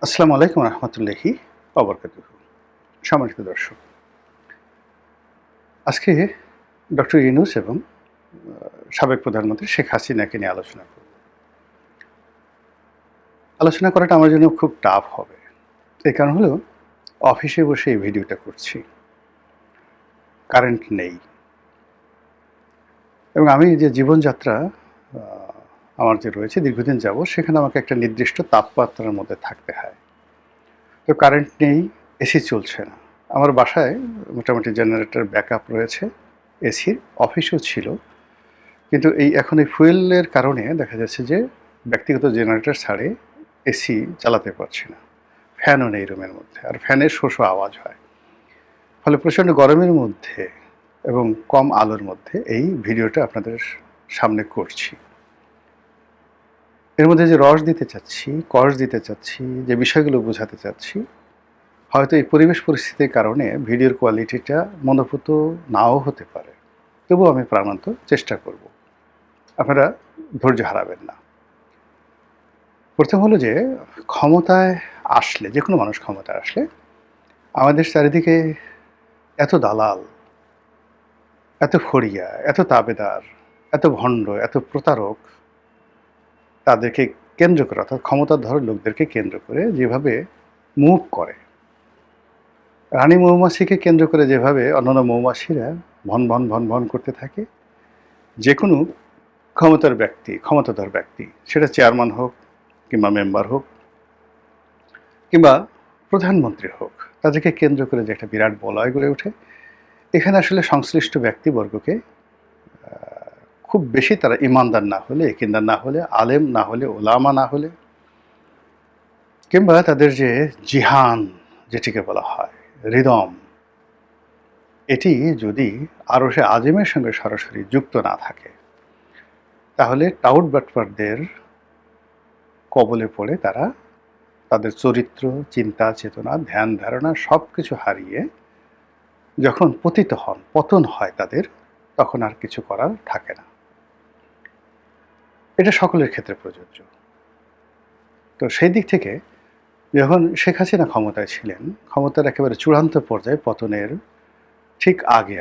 আসসালামু আলাইকুম রহমতুল্লাহি ওবরকাতুহু। সম্মানিত দর্শক, আজকে ডক্টর ইউনূস এবং সাবেক প্রধানমন্ত্রী শেখ হাসিনাকে নিয়ে আলোচনা করব। আলোচনা করাটা আমার জন্য খুব টাফ হবে। এই কারণ হলো, অফিসে বসে এই ভিডিওটা করছি, কারেন্ট নেই এবং আমি যে জীবনযাত্রা আমার যে রয়েছে দীর্ঘদিন যাবৎ, সেখানে আমাকে একটা নির্দিষ্ট তাপমাত্রার মধ্যে থাকতে হয়। তো কারেন্ট নেই, এসি চলছে না। আমার বাসায় মোটামুটি জেনারেটর ব্যাকআপ রয়েছে, এসির অফিসও ছিল, কিন্তু এখন এই ফুয়েলের কারণে দেখা যাচ্ছে যে ব্যক্তিগত জেনারেটর ছাড়ে এসি চালাতে পারছি না। ফ্যানও নেই রুমের মধ্যে, আর ফ্যানের শো শো আওয়াজ হয়। ফলে প্রচণ্ড গরমের মধ্যে এবং কম আলোর মধ্যে এই ভিডিওটা আপনাদের সামনে করছি। এর মধ্যে যে রস দিতে চাচ্ছি, কষ দিতে চাচ্ছি, যে বিষয়গুলো বোঝাতে চাচ্ছি, হয়তো এই পরিবেশ পরিস্থিতির কারণে ভিডিওর কোয়ালিটিটা মনোভূত নাও হতে পারে। তবুও আমি প্রাণান্ত চেষ্টা করব, আপনারা ধৈর্য হারাবেন না। প্রথম হলো যে, ক্ষমতায় আসলে, যে কোনো মানুষ ক্ষমতায় আসলে আমাদের চারিদিকে এত দালাল, এত ফড়িয়া, এত তাবেদার, এত ভণ্ড, এত প্রতারক, তাদেরকে কেন্দ্র করে, অর্থাৎ ক্ষমতাধর লোকদেরকে কেন্দ্র করে যেভাবে মুভ করে, রানী মৌমাছিকে কেন্দ্র করে যেভাবে অন্যান্য মৌমাছিরা ভন ভন ভন ভন করতে থাকে, যে কোনো ক্ষমতাধর ব্যক্তি, সেটা চেয়ারম্যান হোক কিংবা মেম্বার হোক কিংবা প্রধানমন্ত্রী হোক, তাদেরকে কেন্দ্র করে যে একটা বিরাট বলয় গড়ে ওঠে। এখানে আসলে সংশ্লিষ্ট ব্যক্তিবর্গকে খুব বেশি, তারা ইমানদার না হলে, একিনদার না হলে, আলেম না হলে, ওলামা না হলে, কিংবা তাদের যে জিহান যেটিকে বলা হয়, হৃদম, এটি যদি আরশে আজিমের সঙ্গে সরাসরি যুক্ত না থাকে, তাহলে টাউট বাটপারদের কবলে পড়ে তারা তাদের চরিত্র, চিন্তা, চেতনা, ধ্যান ধারণা সব কিছু হারিয়ে যখন পতিত হন, পতন হয় তাদের, তখন আর কিছু করার থাকে না। এটা সকলের ক্ষেত্রে প্রযোজ্য। তো সেই দিক থেকে যখন শেখ হাসিনা ক্ষমতায় ছিলেন, ক্ষমতার একেবারে চূড়ান্ত পর্যায়ে পতনের ঠিক আগে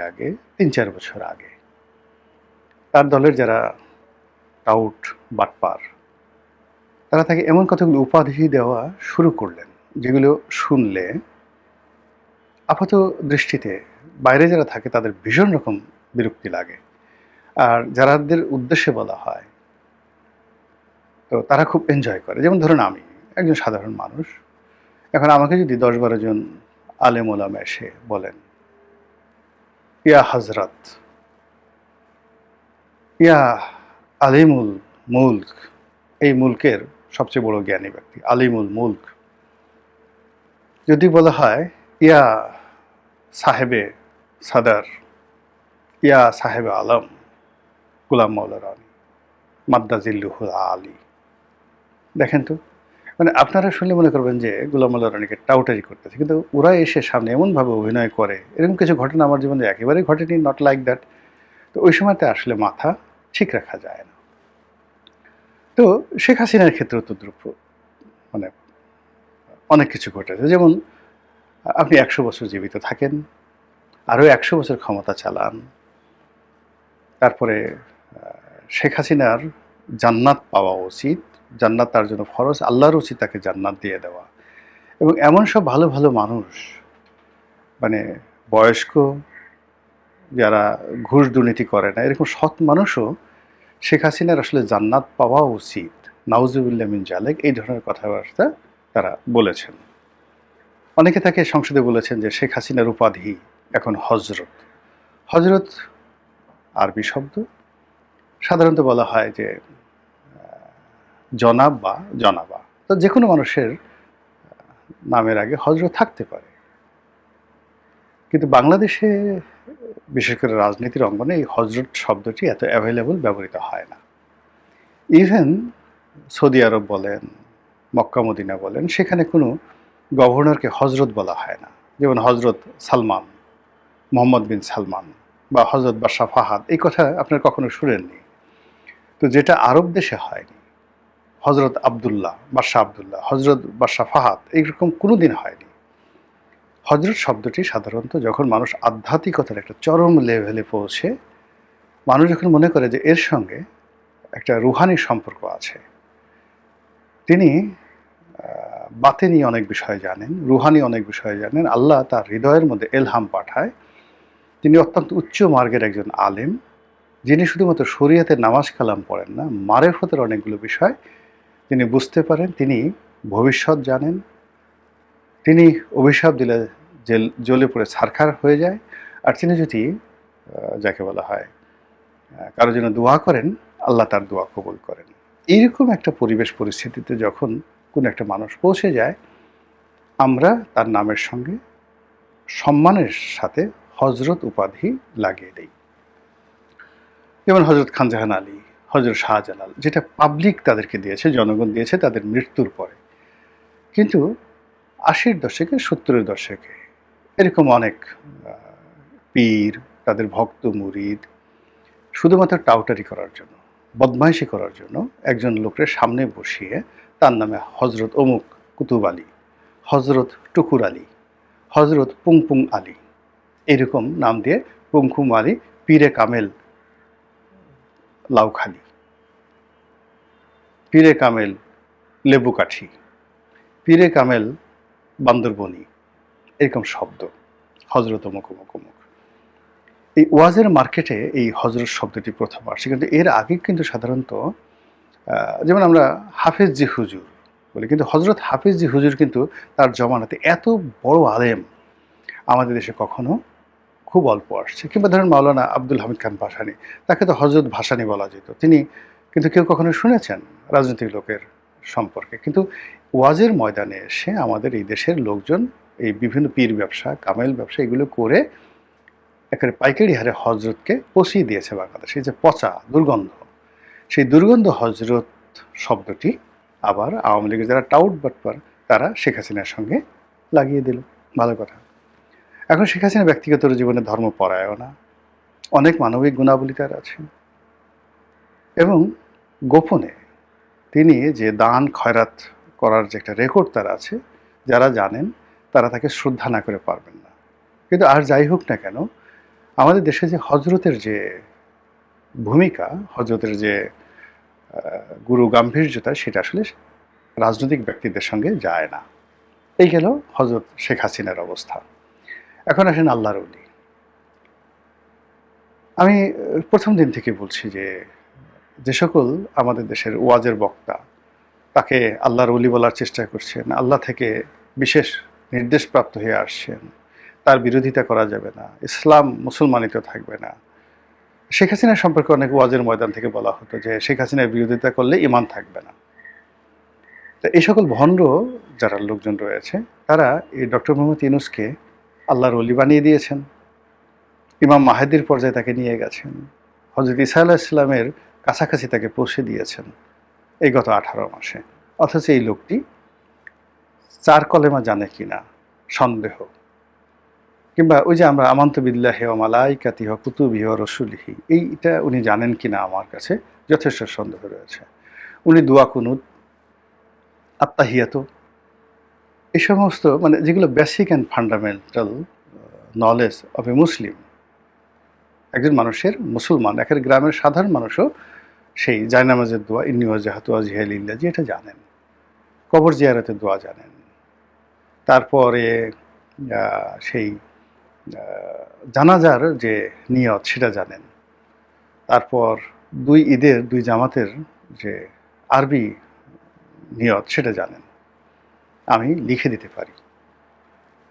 ৩-৪ বছর আগে, তার দলের যারা টাউট বাটপার, তারা তাকে এমন কতগুলো উপাধি দেওয়া শুরু করলেন, যেগুলো শুনলে আপাত দৃষ্টিতে বাইরে যারা থাকে তাদের ভীষণ রকম বিরক্তি লাগে, আর যারাদের উদ্দেশ্যে বলা হয় তো তারা খুব এনজয় করে। যেমন ধরুন, আমি একজন সাধারণ মানুষ, এখন আমাকে যদি ১০-১২ জন আলেম ওলামা এসে বলেন, ইয়া হজরত, ইয়া আলিমুল মুলক, এই মুলকের সবচেয়ে বড় জ্ঞানী ব্যক্তি আলিমুল মুলক, যদি বলা হয় ইয়া সাহেবে সাদার, ইয়া সাহেবে আলম গুলাম মৌলা রানী মাদ্দাজিল্লুহুল আলী, দেখেন তো, মানে আপনারা শুনলে মনে করবেন যে গোলাম মোল্লা রানীকে টাউটারি করতেছে, কিন্তু ওরা এসে সামনে এমনভাবে অভিনয় করে, এরকম কিছু ঘটনা আমার জীবনে একেবারেই ঘটেনি, নট লাইক দ্যাট। তো ওই সময়তে আসলে মাথা ঠিক রাখা যায় না। তো শেখ হাসিনার ক্ষেত্রেও তো মানে অনেক কিছু ঘটেছে। যেমন আপনি ১০০ বছর জীবিত থাকেন, আরও ১০০ বছর ক্ষমতা চালান, তারপরে শেখ হাসিনার জান্নাত পাওয়া উচিত, জান্নাত তার জন্য ফরজ, আল্লাহর উচিত তাকে জান্নাত দিয়ে দেওয়া। এবং এমন সব ভালো ভালো মানুষ, মানে বয়স্ক, যারা ঘুষ দুর্নীতি করে না, এরকম সৎ মানুষও শেখ হাসিনার আসলে জান্নাত পাওয়া উচিত, নাউজুবিল্লাহ মিন জালিক, এই ধরনের কথাবার্তা তারা বলেছেন। অনেকে তাকে সংসদে বলেছেন যে শেখ হাসিনার উপাধি এখন হজরত। হজরত আরবি শব্দ, সাধারণত বলা হয় যে জনাব বা জনাবা। তো যে কোনো মানুষের নামের আগে হজরত থাকতে পারে, কিন্তু বাংলাদেশে বিশেষ করে রাজনীতির অঙ্গনে এই হজরত শব্দটি এত অ্যাভেলেবল ব্যবহৃত হয় না। ইভেন সৌদি আরব বলেন, মক্কা মদিনা বলেন, সেখানে কোনো গভর্নরকে হজরত বলা হয় না। যেমন হজরত সালমান, মোহাম্মদ বিন সালমান বা হজরত বাদশাহ ফাহাদ, এই কথা আপনার কখনো শুনেননি। তো যেটা আরব দেশে হয়নি, হজরত আবদুল্লাহ, বাদশাহ আবদুল্লাহ, হজরত বাদশাহ ফাহাদ, এইরকম কোনো দিন হয়নি। হজরত শব্দটি সাধারণত যখন মানুষ আধ্যাত্মিকতার একটা চরম লেভেলে পৌঁছে, মানুষ যখন মনে করে যে এর সঙ্গে একটা রুহানি সম্পর্ক আছে, তিনি বাতেনি অনেক বিষয় জানেন, রুহানি অনেক বিষয় জানেন, আল্লাহ তার হৃদয়ের মধ্যে এলহাম পাঠায়, তিনি অত্যন্ত উচ্চ মার্গের একজন আলেম, যিনি শুধুমাত্র শরিয়াতের নামাজ কালাম পড়েন না, মারেফতের অনেকগুলো বিষয় তিনি বুঝতে পারেন, তিনি ভবিষ্যৎ জানেন, তিনি অভিশাপ দিলে জ্বলে পড়ে ছারখার হয়ে যায়, আর তিনি যদি যাকে বলা হয় কারোর জন্য দোয়া করেন, আল্লাহ তার দোয়া কবুল করেন। এইরকম একটা পরিবেশ পরিস্থিতিতে যখন কোনো একটা মানুষ পৌঁছে যায়, আমরা তার নামের সঙ্গে সম্মানের সাথে হজরত উপাধি লাগিয়ে দিই। যেমন হজরত খানজাহান আলী, হজরত শাহজালাল, যেটা পাবলিক তাদেরকে দিয়েছে, জনগণ দিয়েছে তাদের মৃত্যুর পরে। কিন্তু ৮০-র দশকে, ৭০-এর দশকে এরকম অনেক পীর, তাদের ভক্ত মুরিদ শুধুমাত্র টাউটারি করার জন্য, বদমাইশি করার জন্য একজন লোকের সামনে বসিয়ে তার নামে হজরত অমুক কুতুব আলী, হজরত টুকুর আলী, হজরত পুংপুং আলী, এরকম নাম দিয়ে পুংকুম আলী, পীরে কামেল লাউখালি, পীরে কামেল লেবুকাঠি, পীরে কামেল বান্দরবনি, এরকম শব্দ, হজরত অমুক অমুক অমুক। এই ওয়াজের মার্কেটে এই হজরত শব্দটি প্রথম আসছে, কিন্তু এর আগে কিন্তু সাধারণত যেমন আমরা হাফেজ জি হুজুর বলি, কিন্তু হজরত হাফেজ জি হুজুর কিন্তু তার জমানাতে এত বড় আলেম আমাদের দেশে কখনো খুব অল্প আসছে। কিংবা ধরেন মাওলানা আব্দুল হামিদ খান ভাসানী, তাকে তো হজরত ভাসানী বলা যেত, তিনি কিন্তু কেউ কখনো শুনেছেন রাজনৈতিক লোকের সম্পর্কে। কিন্তু ওয়াজের ময়দানে এসে আমাদের এই দেশের লোকজন এই বিভিন্ন পীর ব্যবসা, কামেল ব্যবসা এগুলো করে একেবারে পাইকারি হারে হজরতকে পচিয়ে দিয়েছে বাংলাদেশে। যে পচা দুর্গন্ধ, সেই দুর্গন্ধ হজরত শব্দটি আবার আওয়ামী লীগের যারা টাউট বাটপার তারা শেখ হাসিনার সঙ্গে লাগিয়ে দিল। ভালো কথা। এখন শেখ হাসিনা ব্যক্তিগত জীবনে ধর্মপরায়ণা, অনেক মানবিক গুণাবলী তার আছে, এবং গোপনে তিনি যে দান খয়রাত করার যে একটা রেকর্ড তার আছে, যারা জানেন তারা তাকে শ্রদ্ধা না করে পারবেন না। কিন্তু আর যাই হোক না কেন, আমাদের দেশে যে হজরতের যে ভূমিকা, হজরতের যে গুরু গাম্ভীর্যতা, সেটা আসলে রাজনৈতিক ব্যক্তিদের সঙ্গে যায় না। এই গেল হজরত শেখ হাসিনার অবস্থা। এখন আসেন আল্লাহর ওলি। আমি প্রথম দিন থেকে বলছি যে সকল আমাদের দেশের ওয়াজের বক্তা তাকে আল্লাহর ওলি বলার চেষ্টা করছেন, আল্লাহ থেকে বিশেষ নির্দেশপ্রাপ্ত হয়ে আসছেন, তার বিরোধিতা করা যাবে না, ইসলাম মুসলমানিত থাকবে না। শেখ হাসিনার সম্পর্কে অনেক ওয়াজের ময়দান থেকে বলা হতো যে শেখ হাসিনার বিরোধিতা করলে ঈমান থাকবে না। তো এই সকল ভণ্ড যারা লোকজন রয়েছে, তারা এই ডক্টর মোহাম্মদ ইউনূসকে আল্লাহর ওলি বানিয়ে দিয়েছেন, ইমাম মাহেদির পর্যায়ে তাকে নিয়ে গেছেন, হজরত ঈসা আলাইহিস সালামের কাছাকাছি তাকে পৌঁছে দিয়েছেন এই গত 18 মাসে। অথচ এই লোকটি 4 কলেমা জানে কিনা সন্দেহ, কিংবা ওই যে আমরা আমান্তু বিল্লাহি ওয়া মালাইকাতিহি ওয়া কুতুবিহি ওয়া রাসূলিহি, এইটা উনি জানেন কিনা আমার কাছে যথেষ্ট সন্দেহ রয়েছে। উনি দোয়া কুনুত, আত্তাহিয়াত, এই সমস্ত মানে যেগুলো basic and fundamental knowledge of a Muslim, একজন মানুষের, মুসলমান একের গ্রামের সাধারণ মানুষও সেই জায়নামাজের দোয়া, ইন্নী ওয়াজজাহতু ওয়াজহিয়া লিল্লাহি, এটা জানেন। কবর জিয়ারতের দোয়া জানেন। তারপরে সেই জানাজার যে নিয়ত সেটা জানেন। তারপর 2 ঈদের 2 জামাতের যে আরবি নিয়ত সেটা জানেন। আমি লিখে দিতে পারি।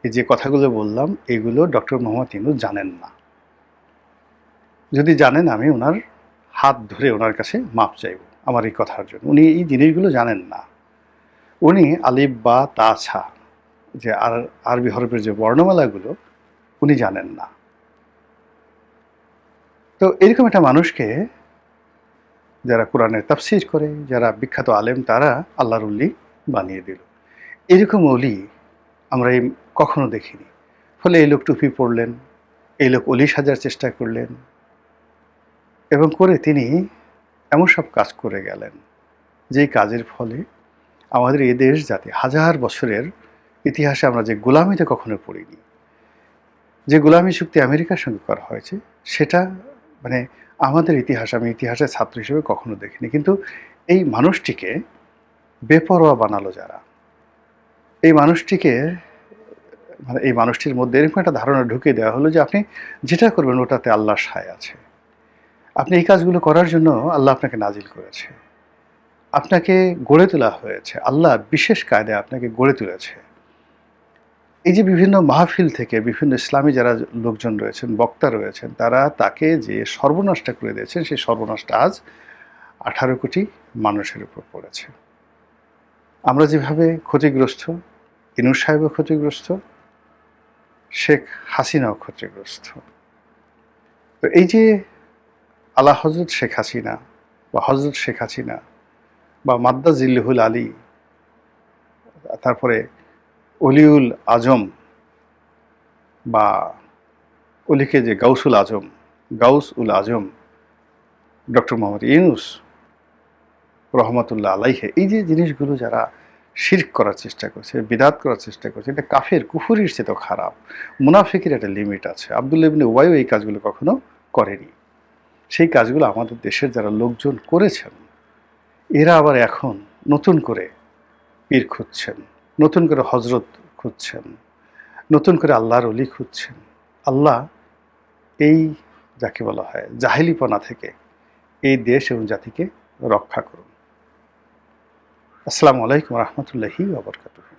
এই যে কথাগুলো বললাম, এগুলো ডক্টর মোহাম্মদ ইউনূস জানেন না। যদি জানেন, আমি ওনার হাত ধরে ওনার কাছে মাপ চাইব আমার এই কথার জন্য। উনি এই জিনিসগুলো জানেন না। উনি আলিফ বা তা ছা, যে আরবি হরফের যে বর্ণমালাগুলো উনি জানেন না। তো এরকম একটা মানুষকে যারা কোরআনের তাফসীর করে, যারা বিখ্যাত আলেম, তারা আল্লাহর ওলি বানিয়ে দিল। এরকম ওলি আমরা কখনো দেখিনি। ফলে এই লোক টুপি পরলেন, এই লোক ওলি সাজার চেষ্টা করলেন, এবং করে তিনি এমন সব কাজ করে গেলেন যেই কাজের ফলে আমাদের এই দেশ জাতি হাজার বছরের ইতিহাসে আমরা যে গোলামিতে কখনো পড়িনি, যে গোলামি চুক্তি আমেরিকার সঙ্গে করা হয়েছে, সেটা মানে আমাদের ইতিহাস, আমি ইতিহাসের ছাত্র হিসেবে কখনো দেখিনি। কিন্তু এই মানুষটিকে বেপরোয়া বানালো যারা, এই মানুষটিকে মানে এই মানুষটির মধ্যে এরকম একটা ধারণা ঢুকিয়ে দেওয়া হলো যে আপনি যেটা করবেন ওটাতে আল্লাহর সায় আছে, আপনি এই কাজগুলো করার জন্য আল্লাহ আপনাকে নাজিল করেছে, আপনাকে গড়ে তোলা হয়েছে, আল্লাহ বিশেষ কায়দায় আপনাকে গড়ে তুলেছে। এই যে বিভিন্ন মাহফিল থেকে বিভিন্ন ইসলামী যারা লোকজন রয়েছেন, বক্তা রয়েছেন, তারা তাকে যে সর্বনাশটা করে দিয়েছেন, সেই সর্বনাশটা আজ 18 কোটি মানুষের উপর পড়েছে। আমরা যেভাবে ক্ষতিগ্রস্ত, ইনুস সাহেবও ক্ষতিগ্রস্ত, শেখ হাসিনাও ক্ষতিগ্রস্ত। তো এই যে আলা হজরত শেখ হাসিনা বা হজরত শেখ হাসিনা বা মাদ্দা জিল্লুহুল আলী, তারপরে অলিউল আজম বা অলিকে যে গাউস উল আজম ডক্টর মোহাম্মদ ইউনুস রহমতুল্লাহ আলাইহে, এই যে জিনিসগুলো যারা শিরক করার চেষ্টা করছে, বিদাত করার চেষ্টা করছে, এটা কাফের কুফুরির চেয়ে তো খারাপ। মুনাফিকের একটা লিমিট আছে। আব্দুল্লাহ ইবনে উবাইও এই কাজগুলো কখনো করেনি। সেই কাজগুলো আমাদের দেশের যারা লোকজন করেছেন, এরা আবার এখন নতুন করে পীর খুঁজছেন, নতুন করে হজরত খুঁজছেন, নতুন করে আল্লাহর অলি খুঁজছেন। আল্লাহ এই যাকে বলা হয় জাহেলিপনা থেকে এই দেশ এবং জাতিকে রক্ষা করুন। আসসালামু আলাইকুম রহমতুল্লাহি ওয়া বারাকাতুহু।